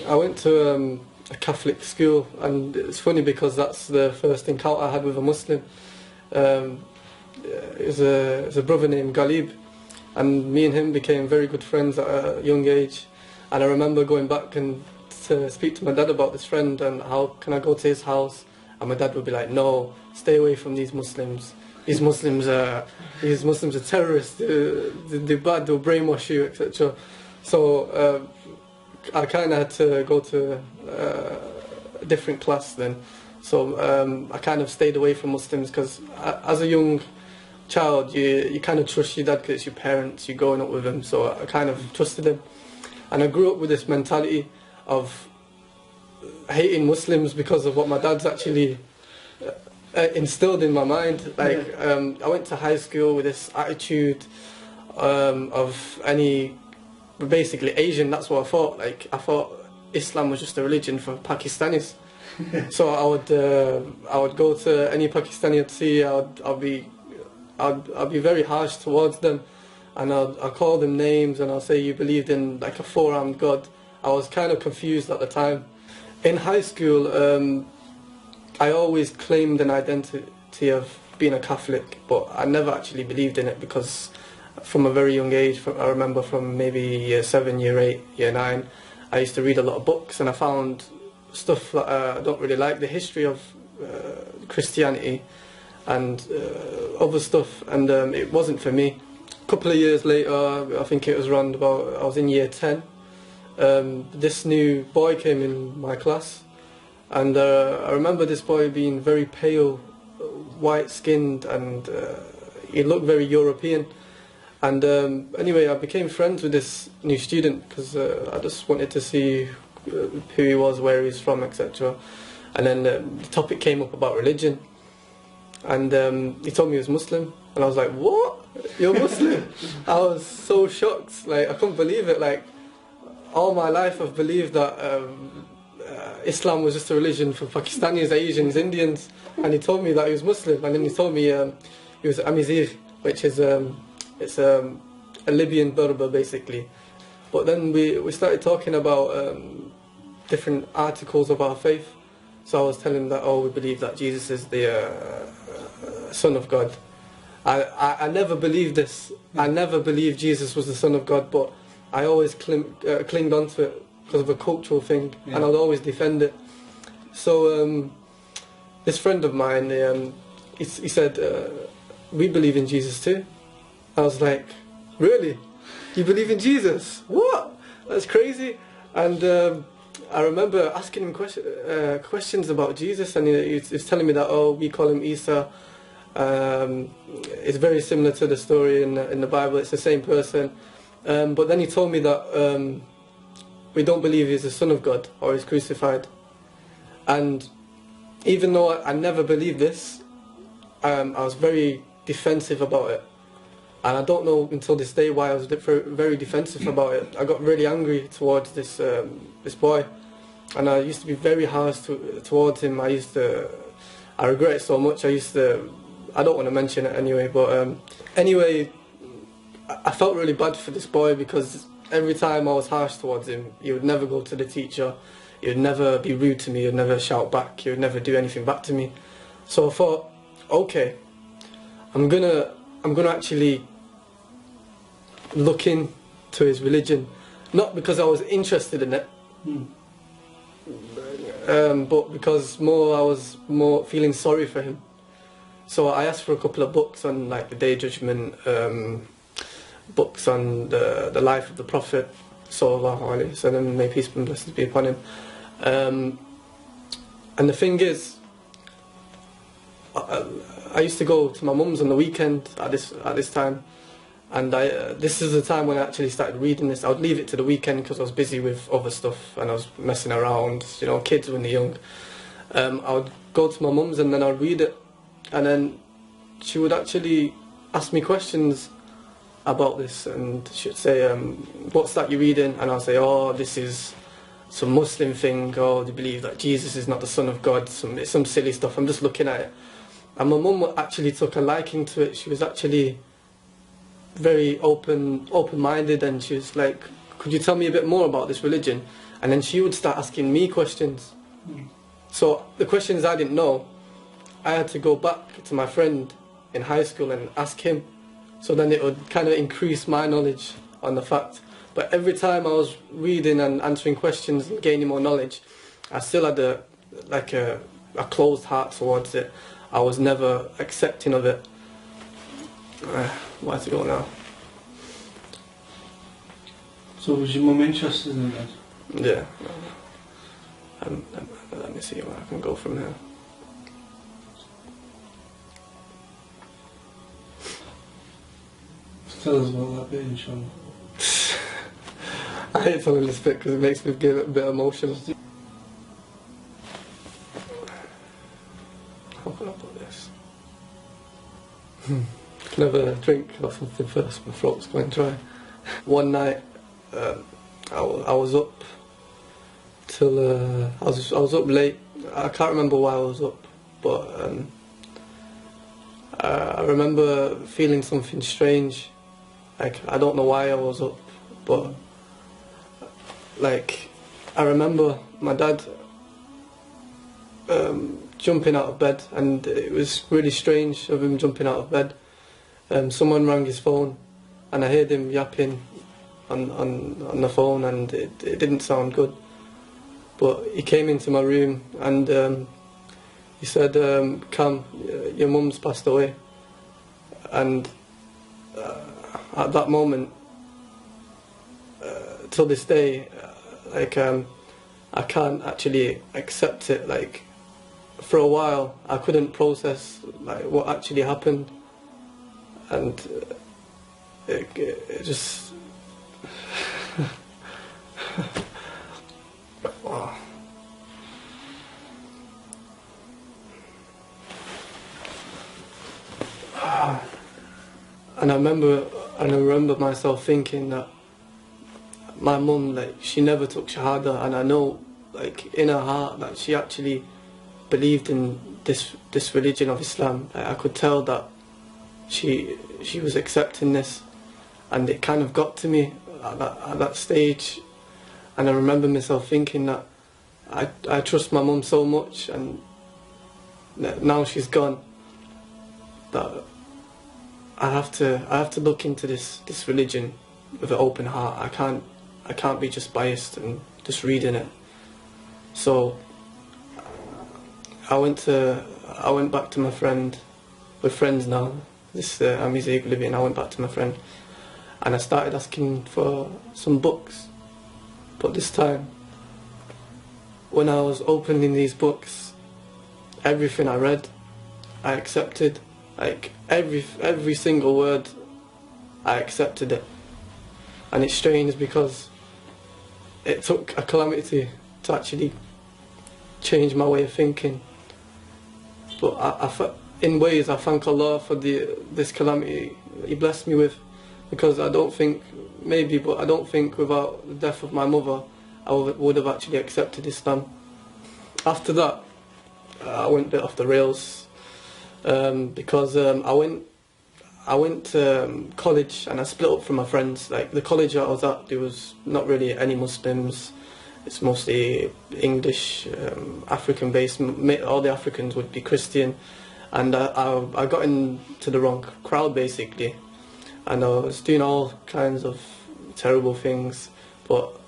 I went to a Catholic school, and it's funny because that's the first encounter I had with a Muslim. It was a brother named Galib, and me and him became very good friends at a young age. And I remember going back and to speak to my dad about this friend and how can I go to his house, and my dad would be like, no, stay away from these Muslims. These Muslims are terrorists. They're bad. They'll brainwash you, etc. So I kind of had to go to a different class then. So I kind of stayed away from Muslims because as a young child, you kind of trust your dad because it's your parents. You're growing up with them. So I kind of trusted him, and I grew up with this mentality of hating Muslims because of what my dad's actually instilled in my mind. Like I went to high school with this attitude of basically Asian. That's what I thought. Like I thought Islam was just a religion for Pakistanis. So I would go to any Pakistani I'd see. I'd be very harsh towards them, and I'll call them names, and I'll say you believed in like a four-armed God. I was kind of confused at the time. In high school, I always claimed an identity of being a Catholic, but I never actually believed in it because from a very young age, I remember from maybe year 7, year 8, year 9, I used to read a lot of books, and I found stuff that I don't really like, the history of Christianity and other stuff, and it wasn't for me. A couple of years later, I think it was around about, I was in year 10, this new boy came in my class, and I remember this boy being very pale, white-skinned, and he looked very European. And anyway, I became friends with this new student because I just wanted to see who he was, where he's from, etc. And then the topic came up about religion, and he told me he was Muslim, and I was like, what? You're Muslim? I was so shocked, like I couldn't believe it. Like all my life I've believed that Islam was just a religion for Pakistanis, Asians, Indians, and he told me that he was Muslim, and then he told me he was Amizigh, which is it's a Libyan Berber basically. But then we started talking about different articles of our faith. So I was telling him that, oh, we believe that Jesus is the Son of God. I never believed this. I never believed Jesus was the Son of God, but I always clinged onto it because of a cultural thing, and I'd always defend it. So this friend of mine, he said, we believe in Jesus too. I was like, really? You believe in Jesus? What? That's crazy. And I remember asking him questions about Jesus, and he was telling me that, oh, we call him Isa. It's very similar to the story in the Bible. It's the same person. But then he told me that we don't believe he's the Son of God or he's crucified. And even though I never believed this, I was very defensive about it. And I don't know until this day why I was very defensive about it. I got really angry towards this boy, and I used to be very harsh towards him. I regret it so much. I don't want to mention it anyway, but anyway, I felt really bad for this boy because every time I was harsh towards him, he would never go to the teacher, he would never be rude to me, he would never shout back, he would never do anything back to me. So I thought, okay, I'm gonna actually look into his religion, not because I was interested in it, but because I was more feeling sorry for him. So I asked for a couple of books on like the Day of Judgment, books on the life of the Prophet, sallallahu alaihi wasallam, may peace and blessings be upon him. And the thing is, I used to go to my mum's on the weekend at this time, and this is the time when I actually started reading this. I would leave it to the weekend because I was busy with other stuff and I was messing around, you know, kids when they're young. I would go to my mum's and then I would read it, and then she would actually ask me questions about this, and she'd say, what's that you're reading? And I'll say, oh, this is some Muslim thing, or they believe that Jesus is not the Son of God, it's some silly stuff, I'm just looking at it. And my mum actually took a liking to it. She was actually very open-minded, and she was like could you tell me a bit more about this religion? And then she would start asking me questions. So the questions I didn't know, I had to go back to my friend in high school and ask him. So then it would kind of increase my knowledge on the fact. But every time I was reading and answering questions and gaining more knowledge, I still had a closed heart towards it. I was never accepting of it. Where's it go now? So was your mum interested in that? Yeah. Let me see where I can go from here. Tell us about that bit, inshallah. I hate telling this bit because it makes me get a bit emotional. How can I put this? Can I have a drink or something first? My throat's going dry. One night, I was up till I was up late. I can't remember why I was up, but I remember feeling something strange. Like, I don't know why I was up, but like, I remember my dad jumping out of bed, and it was really strange of him jumping out of bed. Someone rang his phone, and I heard him yapping on the phone, and it didn't sound good. But he came into my room, and he said, "Cam, your mum's passed away." And at that moment, till this day, like I can't actually accept it. Like, for a while, I couldn't process like what actually happened, and it just. Wow. And I remember myself thinking that my mum, like, she never took Shahada, and I know, like, in her heart that she actually believed in this religion of Islam. Like, I could tell that she was accepting this, and it kind of got to me at that stage. And I remember myself thinking that I trust my mum so much, and now she's gone, that I have to look into this religion with an open heart. I can't be just biased and just reading it. So I went back to my friend. We're friends now. I'm his living. I went back to my friend, and I started asking for some books. But this time, when I was opening these books, everything I read, I accepted. Like, every single word, I accepted it. And it's strange because it took a calamity to actually change my way of thinking. But in ways, I thank Allah for this calamity He blessed me with, because I don't think without the death of my mother, I would have actually accepted Islam. After that, I went a bit off the rails, because I went to college, and I split up from my friends. Like, the college I was at, there was not really any Muslims. It's mostly English, African based. All the Africans would be Christian, and I got into the wrong crowd basically, and I was doing all kinds of terrible things. But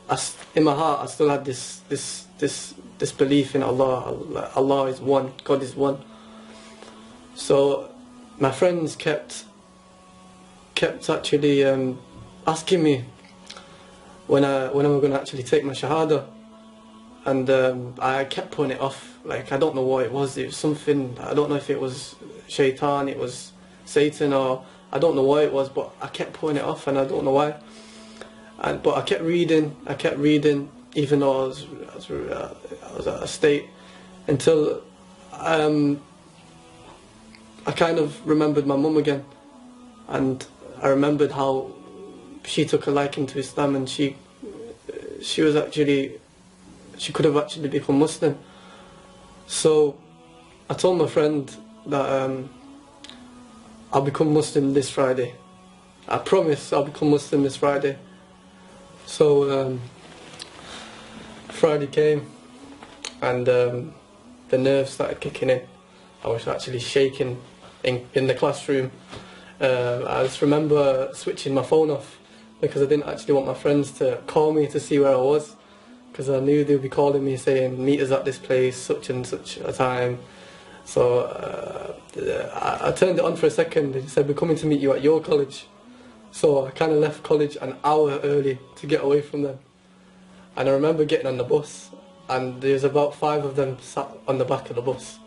in my heart, I still had this belief in Allah. Allah is one. God is one. So my friends kept actually asking me when am I going to actually take my Shahada, and I kept putting it off. Like, I don't know what it was. It was something, I don't know if it was Shaitan, it was Satan, or I don't know what it was, but I kept putting it off, and I don't know why. But I kept reading, even though I was at a state, until I kind of remembered my mum again, and I remembered how she took a liking to Islam, and she could have actually become Muslim. So I told my friend that I'll become Muslim this Friday. I promise I'll become Muslim this Friday. So Friday came, and the nerves started kicking in. I was actually shaking in the classroom. I just remember switching my phone off because I didn't actually want my friends to call me to see where I was, because I knew they'd be calling me saying, meet us at this place, such and such a time. So I turned it on for a second. They said, we're coming to meet you at your college. So I kind of left college an hour early to get away from them. And I remember getting on the bus, and there's about 5 of them sat on the back of the bus.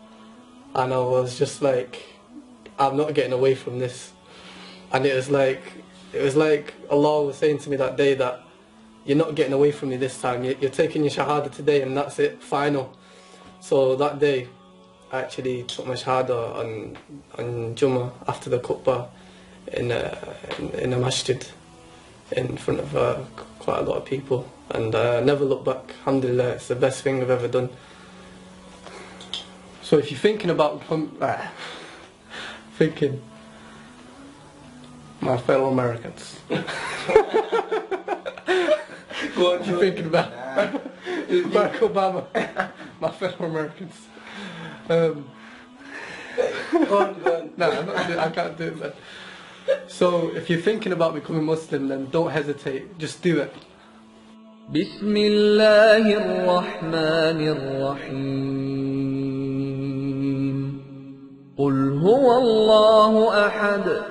And I was just like, I'm not getting away from this. And it was like Allah was saying to me that day that you're not getting away from me this time. You're taking your shahada today, and that's it, final. So that day, I actually took my shahada on Jummah after the khutbah in a masjid in front of quite a lot of people, and never looked back. Alhamdulillah, it's the best thing I've ever done. So if you're thinking about thinking my fellow Americans, Go on, you're thinking about Barack Obama, my fellow Americans. Go on. No, I can't do it, man. So if you're thinking about becoming Muslim, then don't hesitate, just do it. بسم الله الرحمن الرحيم قل هو الله أحد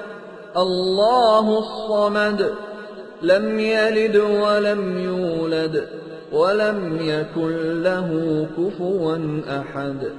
الله الصمد لم يلد ولم يولد ولم يكن له كفوا أحد